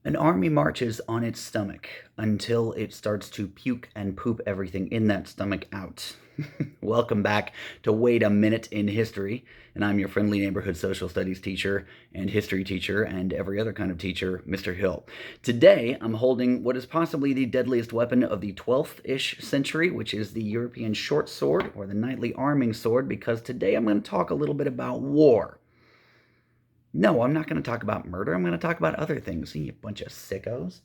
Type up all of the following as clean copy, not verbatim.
An army marches on its stomach until it starts to puke and poop everything in that stomach out. Welcome back to Wait a Minute in History, and I'm your friendly neighborhood social studies teacher and history teacher and every other kind of teacher, Mr. Hill. Today, I'm holding what is possibly the deadliest weapon of the 12th-ish century, which is the European short sword, or the knightly arming sword, because today I'm going to talk a little bit about war. No, I'm not going to talk about murder. I'm going to talk about other things. You bunch of sickos.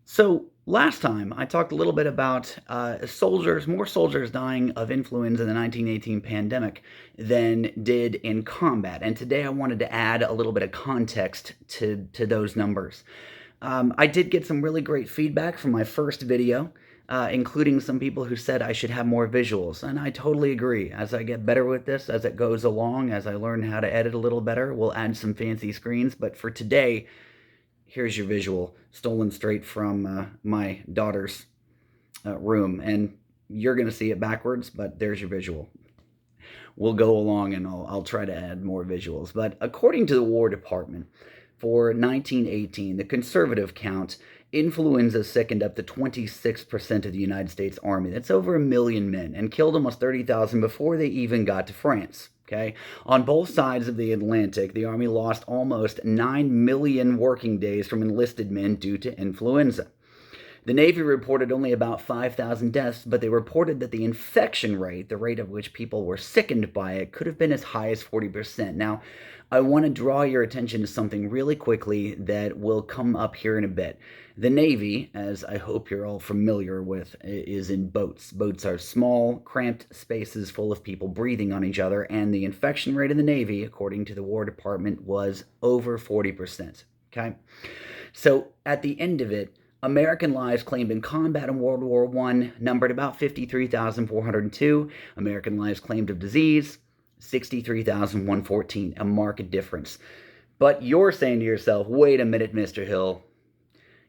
So last time I talked a little bit about more soldiers dying of influenza in the 1918 pandemic than did in combat. And today I wanted to add a little bit of context to those numbers. I did get some really great feedback from my first video, including some people who said I should have more visuals. And I totally agree. As I get better with this, as it goes along, as I learn how to edit a little better, we'll add some fancy screens. But for today, here's your visual, stolen straight from my daughter's room. And you're going to see it backwards, but there's your visual. We'll go along and I'll try to add more visuals. But according to the War Department, for 1918, the conservative count, influenza sickened up to 26% of the United States Army. That's over 1 million men, and killed almost 30,000 before they even got to France. Okay? On both sides of the Atlantic, the Army lost almost 9 million working days from enlisted men due to influenza. The Navy reported only about 5,000 deaths, but they reported that the infection rate, the rate at which people were sickened by it, could have been as high as 40%. Now, I want to draw your attention to something really quickly that will come up here in a bit. The Navy, as I hope you're all familiar with, is in boats. Boats are small, cramped spaces full of people breathing on each other, and the infection rate in the Navy, according to the War Department, was over 40%. Okay? So, at the end of it, American lives claimed in combat in World War I numbered about 53,402. American lives claimed of disease, 63,114, a marked difference. But you're saying to yourself, wait a minute, Mr. Hill.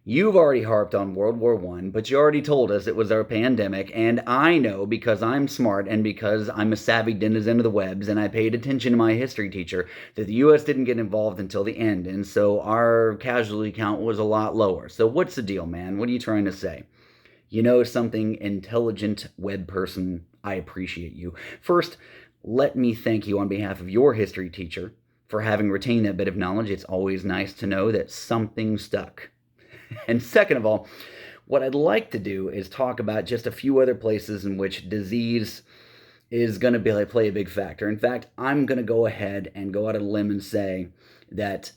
You've already harped on World War I, but you already told us it was our pandemic, and I know because I'm smart and because I'm a savvy denizen of the webs and I paid attention to my history teacher that the U.S. didn't get involved until the end, and so our casualty count was a lot lower. So what's the deal, man? What are you trying to say? You know something, intelligent web person, I appreciate you. First, let me thank you on behalf of your history teacher for having retained that bit of knowledge. It's always nice to know that something stuck. And second of all, what I'd like to do is talk about just a few other places in which disease is going to play a big factor. In fact, I'm going to go ahead and go out on a limb and say that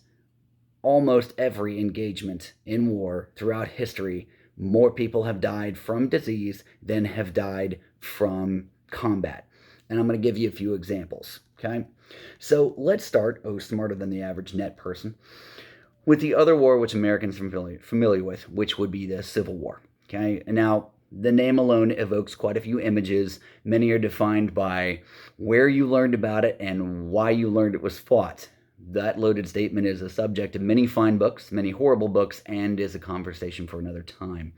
almost every engagement in war throughout history, more people have died from disease than have died from combat. And I'm going to give you a few examples, okay? So let's start, smarter than the average net person, with the other war which Americans are familiar with, which would be the Civil War. Okay, and now the name alone evokes quite a few images. Many are defined by where you learned about it and why you learned it was fought. That loaded statement is a subject of many fine books, many horrible books, and is a conversation for another time.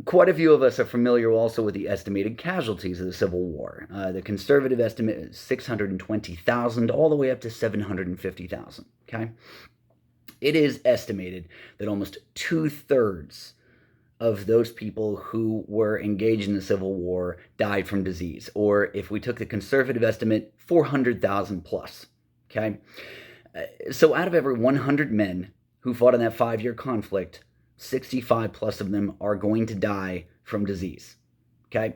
Quite a few of us are familiar also with the estimated casualties of the Civil War. The conservative estimate is 620,000 all the way up to 750,000. Okay. It is estimated that almost 2/3 of those people who were engaged in the Civil War died from disease, or if we took the conservative estimate, 400,000 plus. Okay? So out of every 100 men who fought in that 5-year conflict, 65 plus of them are going to die from disease. Okay?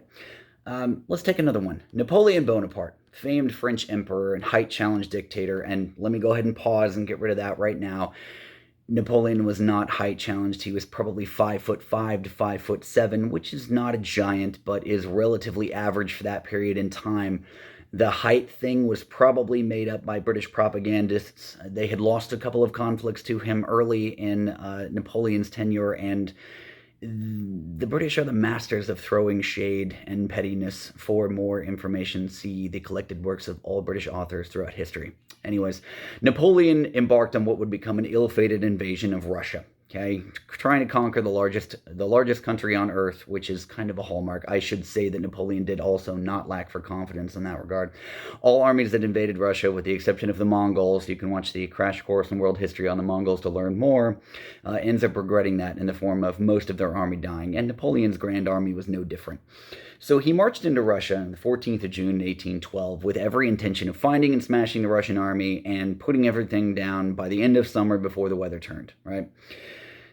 Let's take another one. Napoleon Bonaparte, famed French emperor and height challenge dictator, and let me go ahead and pause and get rid of that right now. Napoleon was not height challenged. He was probably 5'5" to 5'7", which is not a giant, but is relatively average for that period in time. The height thing was probably made up by British propagandists. They had lost a couple of conflicts to him early in Napoleon's tenure, and the British are the masters of throwing shade and pettiness. For more information, see the collected works of all British authors throughout history. Anyways, Napoleon embarked on what would become an ill-fated invasion of Russia. Okay, trying to conquer the largest country on earth, which is kind of a hallmark. I should say that Napoleon did also not lack for confidence in that regard. All armies that invaded Russia, with the exception of the Mongols, you can watch the crash course in world history on the Mongols to learn more, ends up regretting that in the form of most of their army dying, and Napoleon's Grand Army was no different. So he marched into Russia on the 14th of June, 1812, with every intention of finding and smashing the Russian army and putting everything down by the end of summer before the weather turned, right?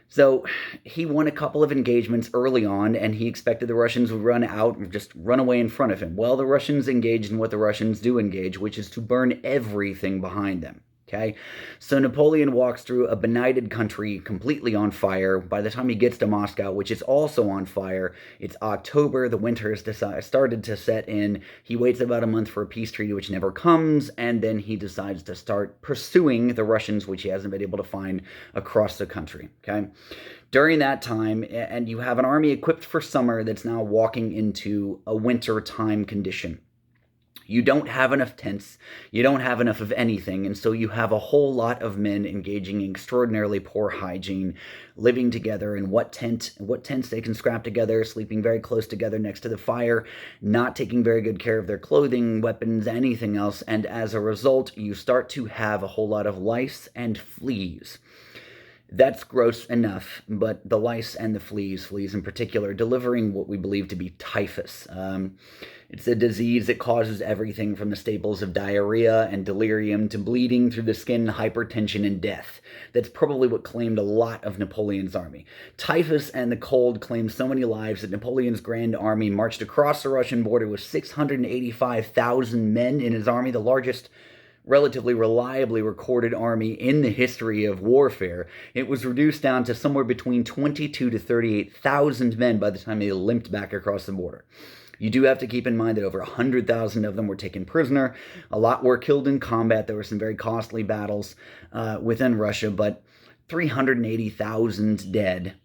So he won a couple of engagements early on, and he expected the Russians would run out and just run away in front of him. Well, the Russians engaged in what the Russians do engage, which is to burn everything behind them. Okay, so Napoleon walks through a benighted country completely on fire. By the time he gets to Moscow, which is also on fire, it's October, the winter has started to set in. He waits about a month for a peace treaty, which never comes, and then he decides to start pursuing the Russians, which he hasn't been able to find across the country. Okay, during that time, and you have an army equipped for summer that's now walking into a winter time condition. You don't have enough tents, you don't have enough of anything, and so you have a whole lot of men engaging in extraordinarily poor hygiene, living together in what tents they can scrap together, sleeping very close together next to the fire, not taking very good care of their clothing, weapons, anything else, and as a result, you start to have a whole lot of lice and fleas. That's gross enough, but the lice and the fleas in particular, delivering what we believe to be typhus. It's a disease that causes everything from the staples of diarrhea and delirium to bleeding through the skin, hypertension, and death. That's probably what claimed a lot of Napoleon's army. Typhus and the cold claimed so many lives that Napoleon's Grand Army marched across the Russian border with 685,000 men in his army, the largest relatively reliably recorded army in the history of warfare. It was reduced down to somewhere between 22 to 38,000 men by the time they limped back across the border. You do have to keep in mind that over 100,000 of them were taken prisoner. A lot were killed in combat. There were some very costly battles within Russia, but 380,000 dead,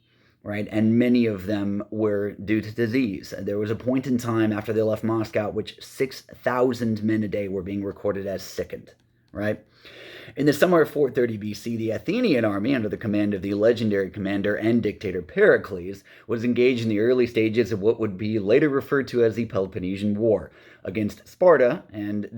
right? And many of them were due to disease. There was a point in time after they left Moscow which 6,000 men a day were being recorded as sickened, right? In the summer of 430 BC, the Athenian army, under the command of the legendary commander and dictator Pericles, was engaged in the early stages of what would be later referred to as the Peloponnesian War against Sparta, and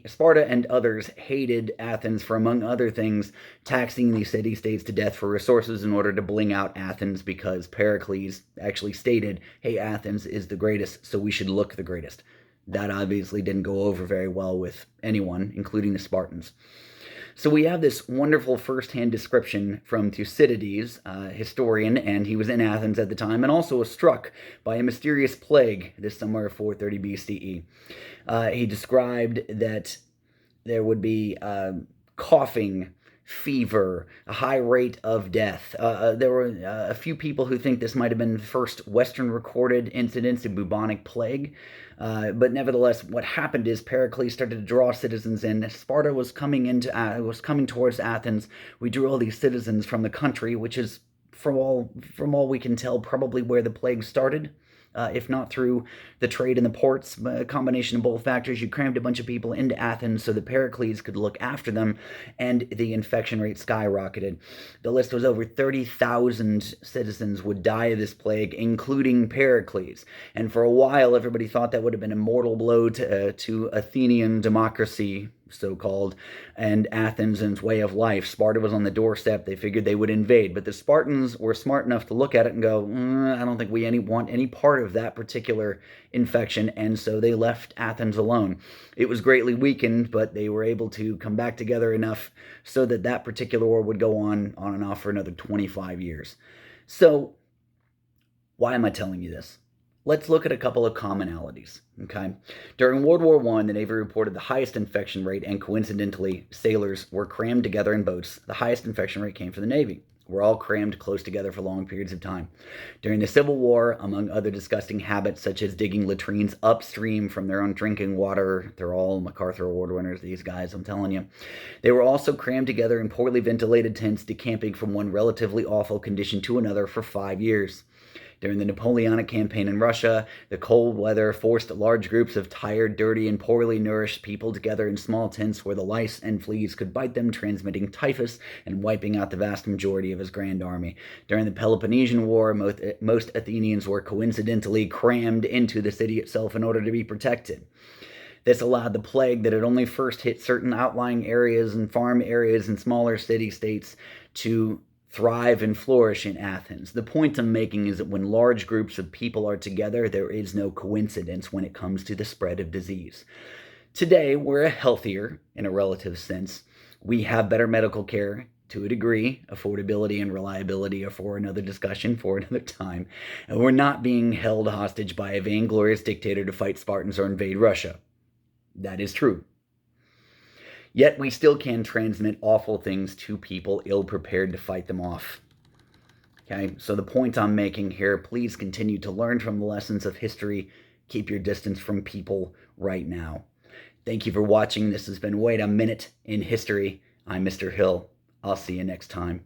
Sparta and others hated Athens for, among other things, taxing the city-states to death for resources in order to bling out Athens, because Pericles actually stated, hey, Athens is the greatest, so we should look the greatest. That obviously didn't go over very well with anyone, including the Spartans. So we have this wonderful first-hand description from Thucydides, historian, and he was in Athens at the time, and also was struck by a mysterious plague this summer of 430 BCE. He described that there would be coughing, fever, a high rate of death. There were a few people who think this might have been the first Western recorded incidents of bubonic plague. But nevertheless, what happened is Pericles started to draw citizens in. Sparta was coming towards Athens. We drew all these citizens from the country, which is, from all we can tell, probably where the plague started. If not through the trade in the ports, a combination of both factors. You crammed a bunch of people into Athens so that Pericles could look after them, and the infection rate skyrocketed. The list was over 30,000 citizens would die of this plague, including Pericles. And for a while, everybody thought that would have been a mortal blow to Athenian democracy, so-called, and Athens and its way of life. Sparta was on the doorstep. They figured they would invade, but the Spartans were smart enough to look at it and go, I don't think we want any part of that particular infection, and so they left Athens alone. It was greatly weakened, but they were able to come back together enough so that that particular war would go on and off for another 25 years. So, why am I telling you this? Let's look at a couple of commonalities, okay? During World War I, the Navy reported the highest infection rate, and coincidentally, sailors were crammed together in boats. The highest infection rate came from the Navy. We're all crammed close together for long periods of time. During the Civil War, among other disgusting habits such as digging latrines upstream from their own drinking water, they're all MacArthur Award winners, these guys, I'm telling you. They were also crammed together in poorly ventilated tents, decamping from one relatively awful condition to another for 5 years. During the Napoleonic campaign in Russia, the cold weather forced large groups of tired, dirty, and poorly nourished people together in small tents where the lice and fleas could bite them, transmitting typhus and wiping out the vast majority of his grand army. During the Peloponnesian War, most Athenians were coincidentally crammed into the city itself in order to be protected. This allowed the plague that had only first hit certain outlying areas and farm areas in smaller city-states to thrive and flourish in Athens. The point I'm making is that when large groups of people are together, there is no coincidence when it comes to the spread of disease. Today, we're healthier in a relative sense. We have better medical care to a degree. Affordability and reliability are for another discussion, for another time. And we're not being held hostage by a vainglorious dictator to fight Spartans or invade Russia. That is true. Yet we still can transmit awful things to people ill-prepared to fight them off. Okay, so the point I'm making here, please continue to learn from the lessons of history. Keep your distance from people right now. Thank you for watching. This has been Wait a Minute in History. I'm Mr. Hill. I'll see you next time.